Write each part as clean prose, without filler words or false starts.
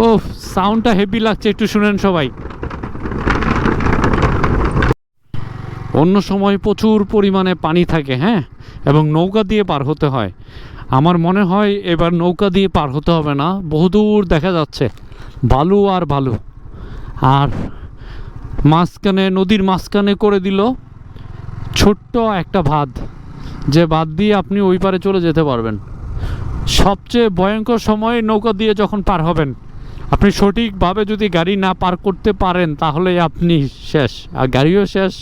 ও, সাউন্ডটা হেভি লাগছে, একটু শুনেন সবাই। অন্য সময় প্রচুর পরিমাণে পানি থাকে, হ্যাঁ, এবং নৌকা দিয়ে পার হতে হয়। আমার মনে হয় এবার নৌকা দিয়ে পার হতে হবে না, বহুদূর দেখা যাচ্ছে বালু আর বালু। আর মাঝখানে, নদীর মাঝখানে করে দিল ছোট্ট একটা বাঁধ, যে বাঁধ দিয়ে আপনি ওই পারে চলে যেতে পারবেন। সবচেয়ে ভয়ঙ্কর সময় নৌকা দিয়ে যখন পার হবেন, আপনি সঠিকভাবে যদি গাড়ি না পার করতে পারেন তাহলে আপনি শেষ, আর গাড়িও শেষ,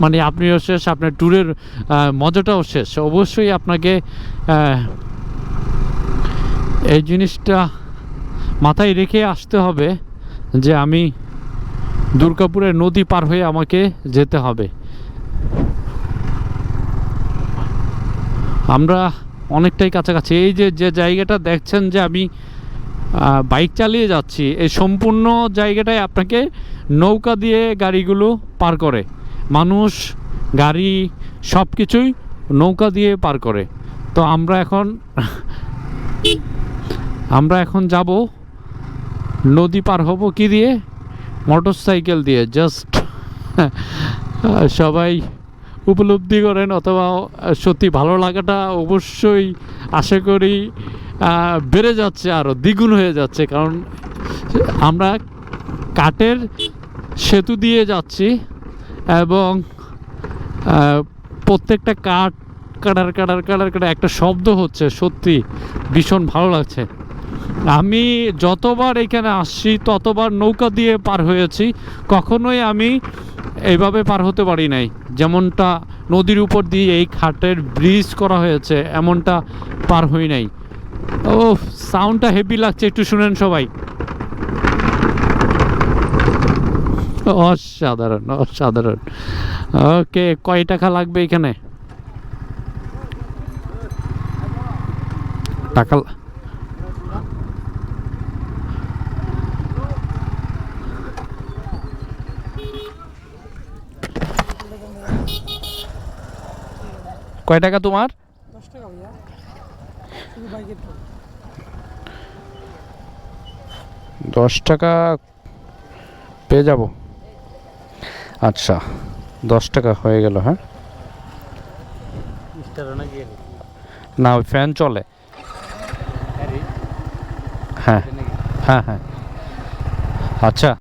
মানে আপনিও শেষ, আপনার ট্যুরের মজাটাও শেষ। অবশ্যই আপনাকে এই জিনিসটা মাথায় রেখে আসতে হবে যে আমি দুর্গাপুরের নদী পার হয়ে আমাকে যেতে হবে। আমরা অনেকটাই কাছাকাছি। এই যে যে জায়গাটা দেখছেন যে আমি বাইক চালিয়ে যাচ্ছি, এই সম্পূর্ণ জায়গাটায় আপনাকে নৌকা দিয়ে গাড়িগুলো পার করে, মানুষ, গাড়ি, সব কিছুই নৌকা দিয়ে পার করে। তো আমরা এখন যাব, নদী পার হব কি দিয়ে? মোটর সাইকেল দিয়ে। জাস্ট সবাই উপলব্ধি করেন, অথবা সত্যি ভালো লাগাটা অবশ্যই আশা করি বেড়ে যাচ্ছে, আরও দ্বিগুণ হয়ে যাচ্ছে, কারণ আমরা কাঠের সেতু দিয়ে যাচ্ছি এবং প্রত্যেকটা কাঠ কাটার একটা শব্দ হচ্ছে, সত্যি ভীষণ ভালো লাগছে। আমি যতবার এখানে আসছি ততবার নৌকা দিয়ে পার হয়েছি, কখনোই আমি এইভাবে পার হতে পারি নাই। যেমনটা নদীর উপর দিয়ে এই খাটের ব্রিজ করা হয়েছে, এমনটা পার হই নাই। ও, সাউন্ডটা হেভি লাগছে, একটু শুনেন সবাই। অসাধারণ, অসাধারণ। ওকে, কয় টাকা লাগবে এখানে? টাকা কয় টাকা তোমার? 10 টাকা ভাইয়া, শুধু বাইকের টোল। 10 টাকা পেয়ে যাব। আচ্ছা, 10 টাকা হয়ে গেল। হ্যাঁ, না ওই ফ্যান চলে। হ্যাঁ হ্যাঁ হ্যাঁ, আচ্ছা।